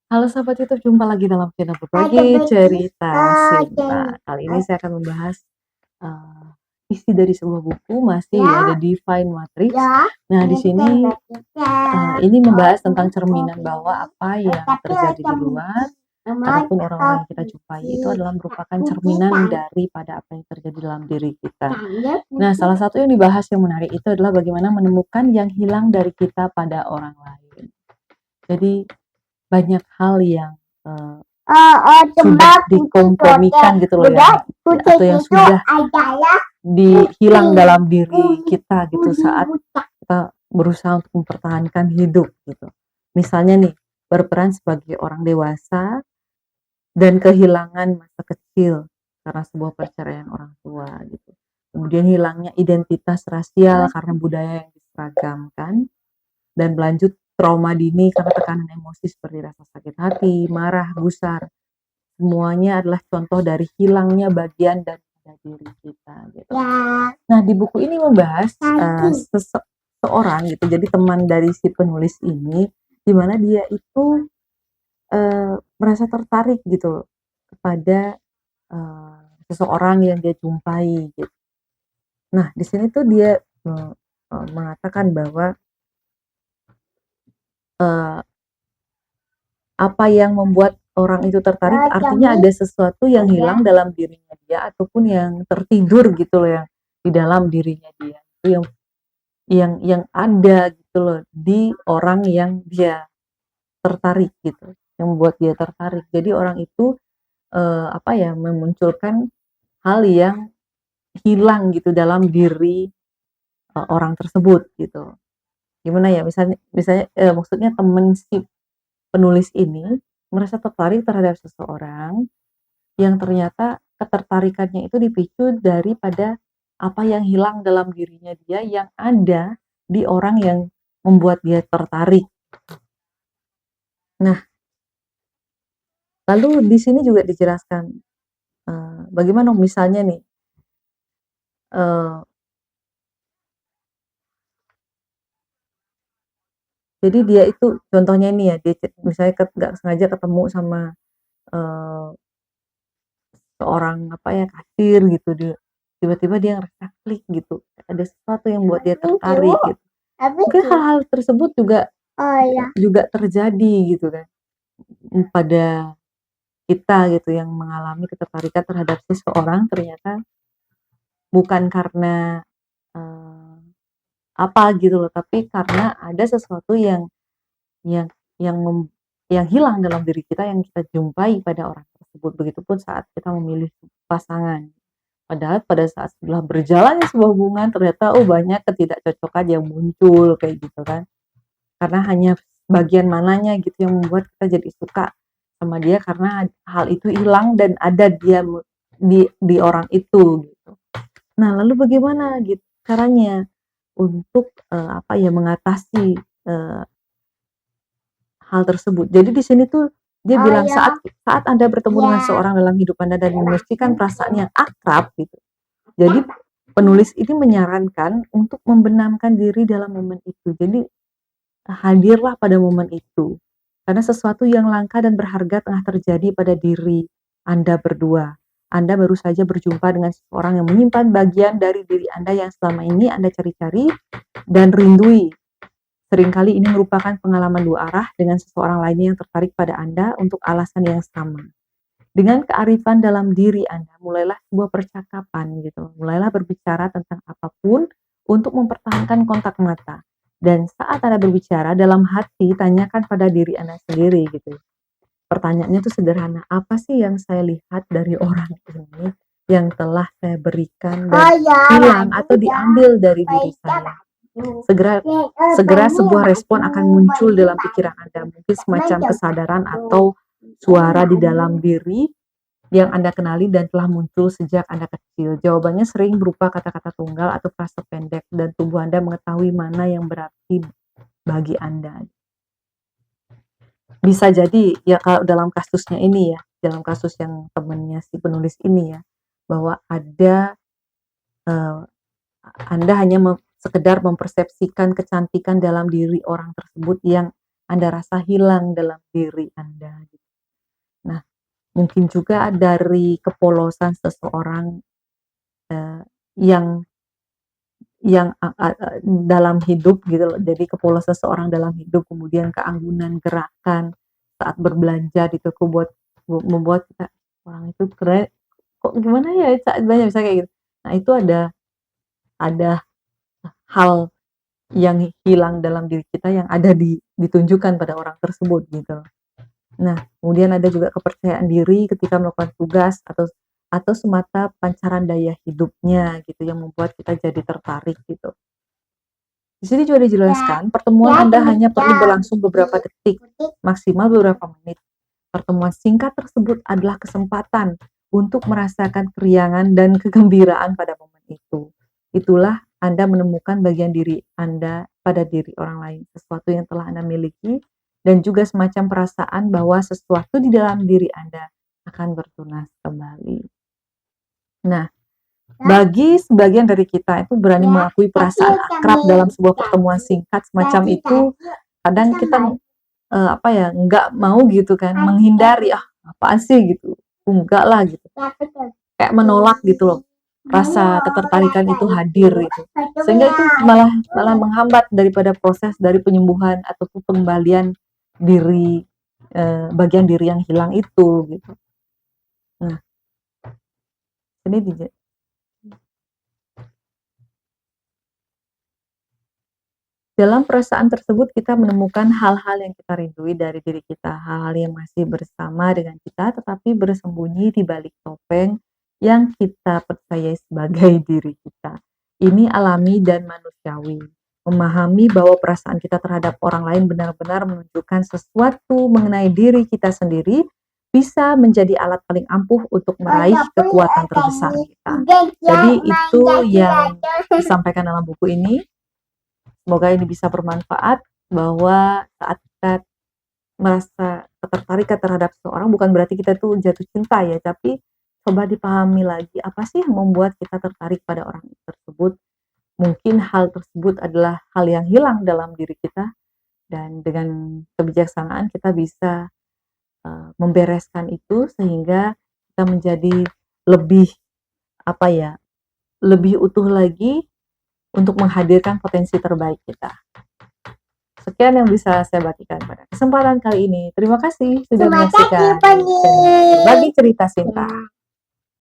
Halo sahabat YouTube, jumpa lagi dalam channel Ada Berbagi Cerita begitu Cinta. Kali ini saya akan membahas uh, isi dari sebuah buku, masih ya, ya The Divine Matrix. ya Nah, di sini ini membahas tentang cerminan tapi bahwa apa yang terjadi di luar ataupun orang-orang yang kita jumpai itu adalah merupakan cerminan daripada apa yang terjadi dalam diri kita. Nah, salah satu yang dibahas yang menarik itu adalah bagaimana menemukan yang hilang dari kita pada orang lain. Jadi banyak hal yang sudah dikompromikan gitu loh ya, atau yang sudah dihilang dalam diri kita gitu saat kita berusaha untuk mempertahankan hidup gitu. Misalnya nih, berperan sebagai orang dewasa dan kehilangan masa kecil karena sebuah perceraian orang tua gitu. Kemudian hilangnya identitas rasial karena budaya yang diseragamkan, dan berlanjut trauma dini karena tekanan emosi seperti rasa sakit hati, marah, gusar. Semuanya adalah contoh dari hilangnya bagian dari diri kita gitu. Nah, di buku ini membahas seseorang gitu, jadi teman dari si penulis ini, di mana dia itu merasa tertarik gitu kepada seseorang yang dia jumpai gitu. Nah, di sini tuh dia mengatakan bahwa apa yang membuat orang itu tertarik artinya ada sesuatu yang hilang dalam dirinya dia ataupun yang tertidur gitu loh, yang di dalam dirinya dia itu yang ada gitu loh di orang yang dia tertarik gitu, yang membuat dia tertarik. Jadi orang itu apa ya, memunculkan hal yang hilang gitu dalam diri orang tersebut gitu. Gimana ya, misalnya misalnya maksudnya temen si penulis ini merasa tertarik terhadap seseorang yang ternyata ketertarikannya itu dipicu daripada apa yang hilang dalam dirinya dia yang ada di orang yang membuat dia tertarik. Nah, lalu di sini juga dijelaskan bagaimana misalnya nih, jadi dia itu contohnya ini ya, dia misalnya nggak sengaja ketemu sama seorang apa ya, kasir gitu, dia tiba-tiba dia ngerasa klik gitu, ada sesuatu yang buat dia tertarik gitu. Mungkin hal-hal tersebut juga juga terjadi gitu kan pada kita gitu, yang mengalami ketertarikan terhadap seseorang ternyata bukan karena apa gitu loh, tapi karena ada sesuatu yang yang mem yang hilang dalam diri kita yang kita jumpai pada orang tersebut. Begitupun saat kita memilih pasangan. Padahal pada saat setelah berjalannya sebuah hubungan ternyata banyak ketidakcocokan yang muncul kayak gitu kan. Karena hanya bagian mananya gitu yang membuat kita jadi suka sama dia karena hal itu hilang dan ada dia di orang itu gitu. Nah, lalu bagaimana gitu caranya untuk apa ya, mengatasi hal tersebut. Jadi di sini tuh dia bilang saat saat Anda bertemu dengan seorang dalam hidup Anda dan memastikan perasaan yang akrab gitu. Jadi penulis ini menyarankan untuk membenamkan diri dalam momen itu. Jadi hadirlah pada momen itu. Karena sesuatu yang langka dan berharga tengah terjadi pada diri Anda berdua. Anda baru saja berjumpa dengan seseorang yang menyimpan bagian dari diri Anda yang selama ini Anda cari-cari dan rindui. Seringkali ini merupakan pengalaman dua arah dengan seseorang lainnya yang tertarik pada Anda untuk alasan yang sama. Dengan kearifan dalam diri Anda, mulailah sebuah percakapan gitu. Mulailah berbicara tentang apapun untuk mempertahankan kontak mata. Dan saat Anda berbicara dalam hati, tanyakan pada diri Anda sendiri gitu. Pertanyaannya itu sederhana, apa sih yang saya lihat dari orang ini yang telah saya berikan dan hilang atau diambil dari diri saya? Segera segera sebuah respon akan muncul dalam pikiran Anda, mungkin semacam kesadaran atau suara di dalam diri yang Anda kenali dan telah muncul sejak Anda kecil. Jawabannya sering berupa kata-kata tunggal atau frase pendek dan tubuh Anda mengetahui mana yang berarti bagi Anda. Bisa jadi ya kalau dalam kasusnya ini ya, dalam kasus yang temannya si penulis ini ya, bahwa ada Anda hanya sekedar mempersepsikan kecantikan dalam diri orang tersebut yang Anda rasa hilang dalam diri Anda. Nah, mungkin juga dari kepolosan seseorang yang dalam hidup gitu loh. Jadi kepolosan seseorang dalam hidup, kemudian keanggunan gerakan saat berbelanja di toko membuat kita, orang itu keren, kok gimana ya, banyak bisa kayak gitu. Nah, itu ada hal yang hilang dalam diri kita yang ada ditunjukkan pada orang tersebut gitu. Nah, kemudian ada juga kepercayaan diri ketika melakukan tugas atau semata pancaran daya hidupnya gitu yang membuat kita jadi tertarik gitu. Di sini juga dijelaskan pertemuan Anda hanya perlu berlangsung beberapa detik, maksimal beberapa menit. Pertemuan singkat tersebut adalah kesempatan untuk merasakan keriangan dan kegembiraan pada momen itu. Itulah Anda menemukan bagian diri Anda pada diri orang lain, sesuatu yang telah Anda miliki, dan juga semacam perasaan bahwa sesuatu di dalam diri Anda akan bertunas kembali. Nah, bagi sebagian dari kita itu berani mengakui perasaan akrab dalam sebuah pertemuan singkat semacam itu, kadang kita nggak mau gitu kan, menghindari, apaan sih gitu, enggak lah gitu, kayak menolak gitu loh, rasa ketertarikan itu hadir gitu, sehingga itu malah menghambat daripada proses dari penyembuhan ataupun pengembalian diri, bagian diri yang hilang itu gitu. Nah, ini dalam perasaan tersebut kita menemukan hal-hal yang kita rindui dari diri kita, hal-hal yang masih bersama dengan kita tetapi bersembunyi di balik topeng yang kita percayai sebagai diri kita. Ini alami dan manusiawi. Memahami bahwa perasaan kita terhadap orang lain benar-benar menunjukkan sesuatu mengenai diri kita sendiri bisa menjadi alat paling ampuh untuk meraih kekuatan terbesar kita. Jadi itu yang disampaikan dalam buku ini. Semoga ini bisa bermanfaat, bahwa saat kita merasa ketertarikan terhadap seseorang bukan berarti kita tuh jatuh cinta ya, tapi coba dipahami lagi apa sih yang membuat kita tertarik pada orang tersebut. Mungkin hal tersebut adalah hal yang hilang dalam diri kita, dan dengan kebijaksanaan kita bisa membereskan itu sehingga kita menjadi lebih lebih utuh lagi untuk menghadirkan potensi terbaik kita. Sekian yang bisa saya bagikan pada kesempatan kali ini. Terima kasih sudah menyaksikan dan berbagi cerita cinta.